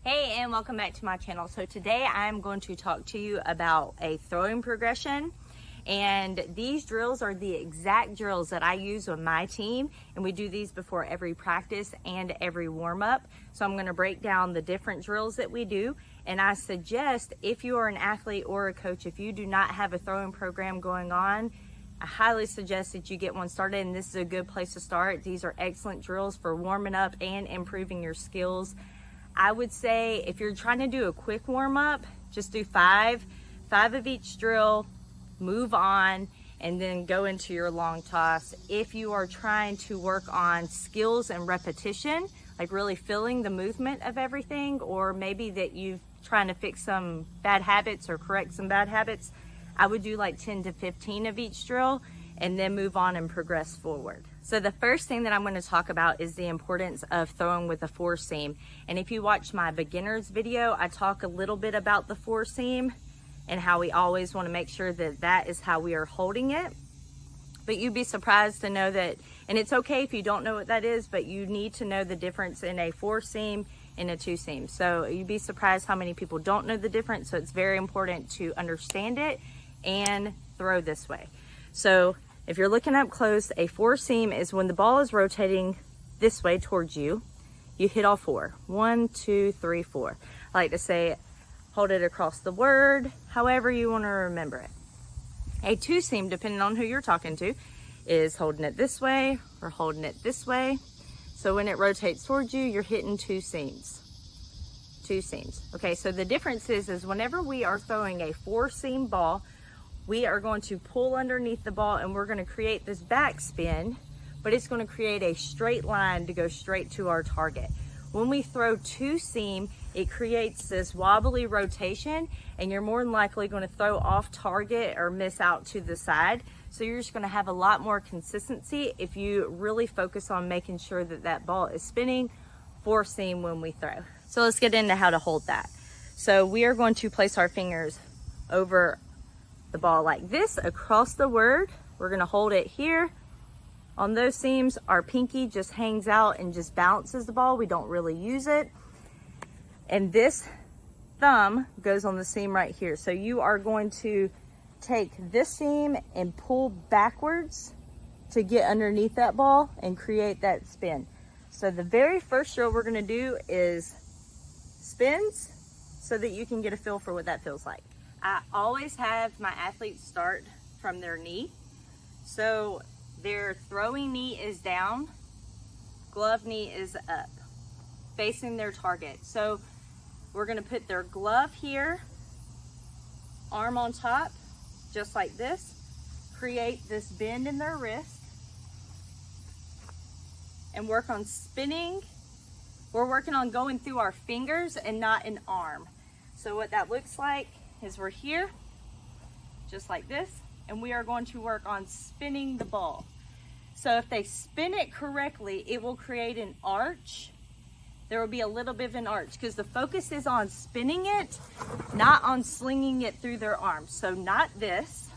Hey, and welcome back to my channel. So today I'm going to talk to you about a throwing progression, and these drills are the exact drills that I use with my team, and we do these before every practice and every warm-up. So I'm going to break down the different drills that we do, and I suggest if you are an athlete or a coach, if you do not have a throwing program going on, I highly suggest that you get one started, and this is a good place to start. These are excellent drills for warming up and improving your skills. I would say if you're trying to do a quick warm-up, just do five of each drill, move on, and then go into your long toss. If you are trying to work on skills and repetition, like really feeling the movement of everything, or maybe that you're trying to fix some bad habits or correct some bad habits, I would do like 10 to 15 of each drill and then move on and progress forward. So the first thing that I'm going to talk about is the importance of throwing with a four seam. And if you watch my beginners video, I talk a little bit about the four seam and how we always want to make sure that that is how we are holding it. But you'd be surprised to know that, and it's okay if you don't know what that is, but you need to know the difference in a four seam and a two seam. So you'd be surprised how many people don't know the difference. So it's very important to understand it and throw this way. So if you're looking up close, a four seam is when the ball is rotating this way towards you, you hit all four. 1, 2, 3, 4. I like to say, hold it across the word, however you want to remember it. A two seam, depending on who you're talking to, is holding it this way or holding it this way. So when it rotates towards you, you're hitting two seams. Two seams. Okay, so the difference is whenever we are throwing a four seam ball, we are going to pull underneath the ball and we're going to create this backspin, but it's going to create a straight line to go straight to our target. When we throw two seam, it creates this wobbly rotation and you're more than likely going to throw off target or miss out to the side. So you're just going to have a lot more consistency if you really focus on making sure that that ball is spinning four seam when we throw. So let's get into how to hold that. So we are going to place our fingers over the ball like this across the word. We're going to hold it here. On those seams, our pinky just hangs out and just bounces the ball. We don't really use it. And this thumb goes on the seam right here. So you are going to take this seam and pull backwards to get underneath that ball and create that spin. So the very first drill we're going to do is spins so that you can get a feel for what that feels like. I always have my athletes start from their knee. So their throwing knee is down, glove knee is up, facing their target. So we're going to put their glove here, arm on top, just like this, create this bend in their wrist, and work on spinning. We're working on going through our fingers and not an arm. So what that looks like is we're here, just like this, and we are going to work on spinning the ball. So if they spin it correctly, it will create an arch. There will be a little bit of an arch because the focus is on spinning it, not on slinging it through their arms. So not this.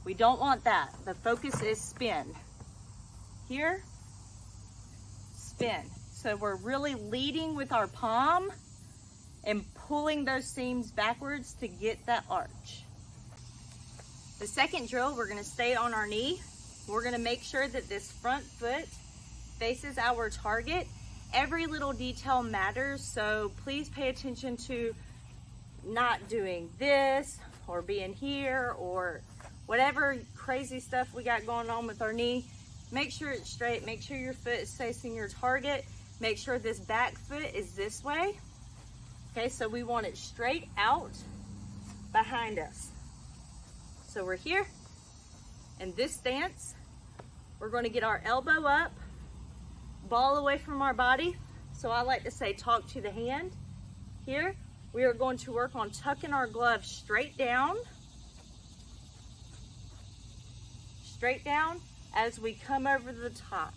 We don't want that. The focus is spin. Here, spin. So we're really leading with our palm and pulling those seams backwards to get that arch. The second drill, we're going to stay on our knee. We're going to make sure that this front foot faces our target. Every little detail matters, so please pay attention to not doing this or being here or whatever crazy stuff we got going on with our knee. Make sure it's straight. Make sure your foot is facing your target. Make sure this back foot is this way. Okay, so we want it straight out behind us. So we're here in this stance. We're going to get our elbow up, ball away from our body. So I like to say talk to the hand. Here, we are going to work on tucking our glove straight down as we come over the top.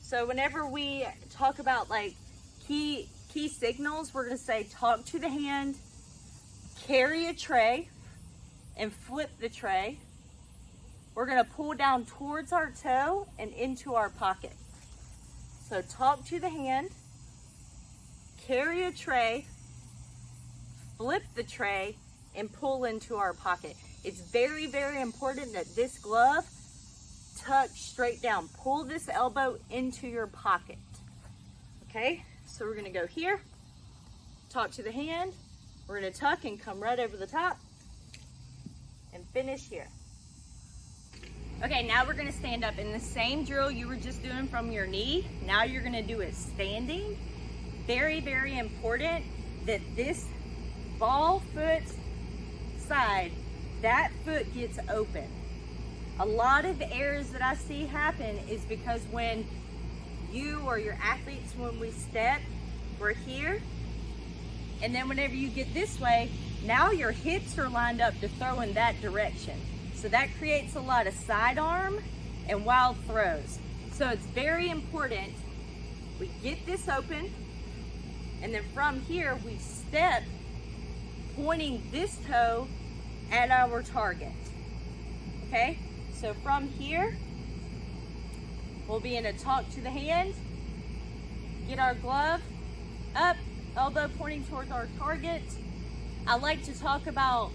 So whenever we talk about like key signals, we're going to say talk to the hand, carry a tray, and flip the tray. We're going to pull down towards our toe and into our pocket. So talk to the hand, carry a tray, flip the tray, and pull into our pocket. It's very, very important that this glove tucks straight down. Pull this elbow into your pocket. Okay, so we're gonna go here, talk to the hand, we're gonna tuck and come right over the top and finish here. Okay, now we're gonna stand up in the same drill you were just doing from your knee. Now you're gonna do it standing. Very, very important that this ball foot side, that foot gets open. A lot of errors that I see happen is because when you or your athletes, when we step, we're here, and then whenever you get this way, now your hips are lined up to throw in that direction. So that creates a lot of sidearm and wild throws. So it's very important we get this open, and then from here we step pointing this toe at our target. Okay, so from here we'll be in a talk to the hand, get our glove up, elbow pointing towards our target. I like to talk about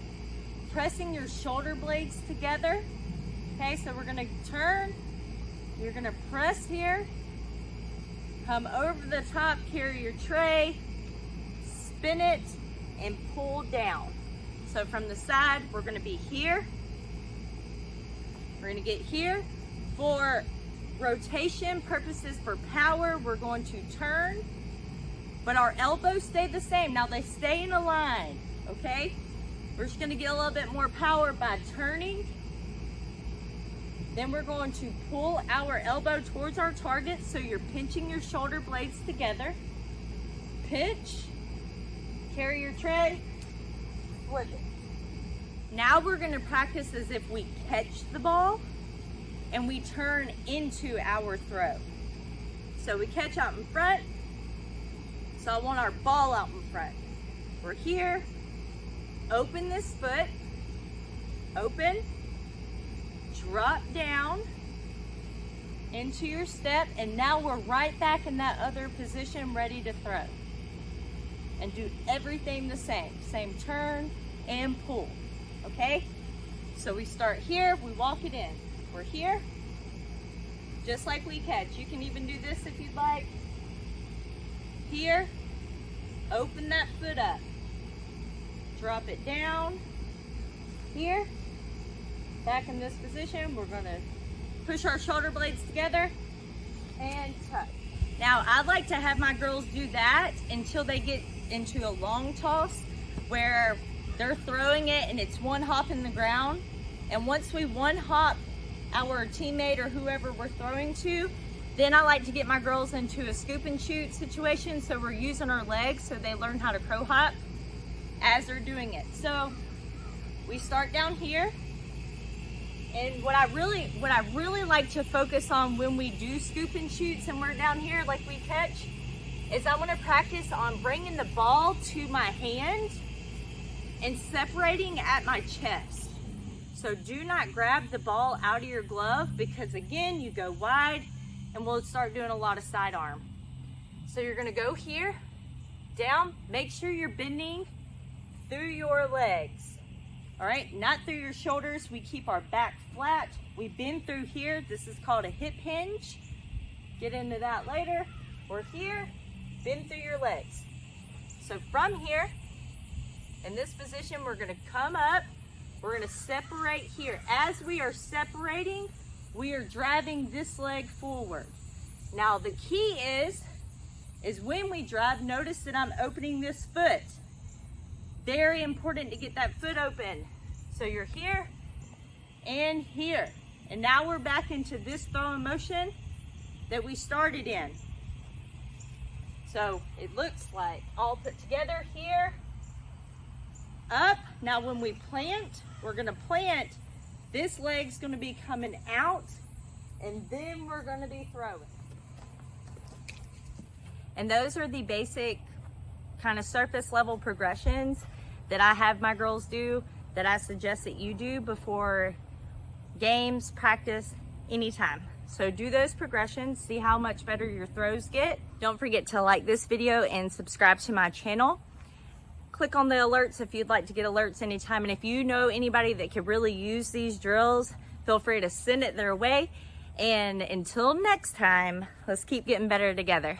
pressing your shoulder blades together. Okay, so we're gonna turn, you're gonna press here, come over the top, carry your tray, spin it, and pull down. So from the side, we're gonna be here. We're gonna get here. For rotation purposes, for power, we're going to turn, but our elbows stay the same. Now they stay in a line, okay? We're just gonna get a little bit more power by turning. Then we're going to pull our elbow towards our target, so you're pinching your shoulder blades together. Pinch, carry your tray, flip it. Now we're gonna practice as if we catch the ball and we turn into our throw. So we catch out in front, so I want our ball out in front. We're here, open this foot, open, drop down into your step, and now we're right back in that other position ready to throw. And do everything the same turn and pull, okay? So we start here, we walk it in. We're here, just like we catch. You can even do this if you'd like. Here, open that foot up. Drop it down. Here, back in this position, we're gonna push our shoulder blades together and tuck. Now, I like to have my girls do that until they get into a long toss where they're throwing it and it's one hop in the ground. And once we one hop our teammate or whoever we're throwing to, then I like to get my girls into a scoop and shoot situation, so we're using our legs so they learn how to crow hop as they're doing it. So we start down here, and what I really like to focus on when we do scoop and shoots and we're down here like we catch is I want to practice on bringing the ball to my hand and separating at my chest. So do not grab the ball out of your glove, because again, you go wide and we'll start doing a lot of sidearm. So you're gonna go here, down, make sure you're bending through your legs. All right, not through your shoulders. We keep our back flat. We bend through here. This is called a hip hinge. Get into that later. We're here, bend through your legs. So from here, in this position, we're gonna come up, we're gonna separate here. As we are separating, we are driving this leg forward. Now the key is when we drive, notice that I'm opening this foot. Very important to get that foot open. So you're here and here. And now we're back into this throwing motion that we started in. So it looks like all put together here, up. Now when we plant, we're gonna plant, this leg's gonna be coming out, and then we're gonna be throwing. And those are the basic kind of surface level progressions that I have my girls do, that I suggest that you do before games, practice, anytime. So do those progressions, see how much better your throws get. Don't forget to like this video and subscribe to my channel. Click on the alerts if you'd like to get alerts anytime. And if you know anybody that could really use these drills, feel free to send it their way. And until next time, let's keep getting better together.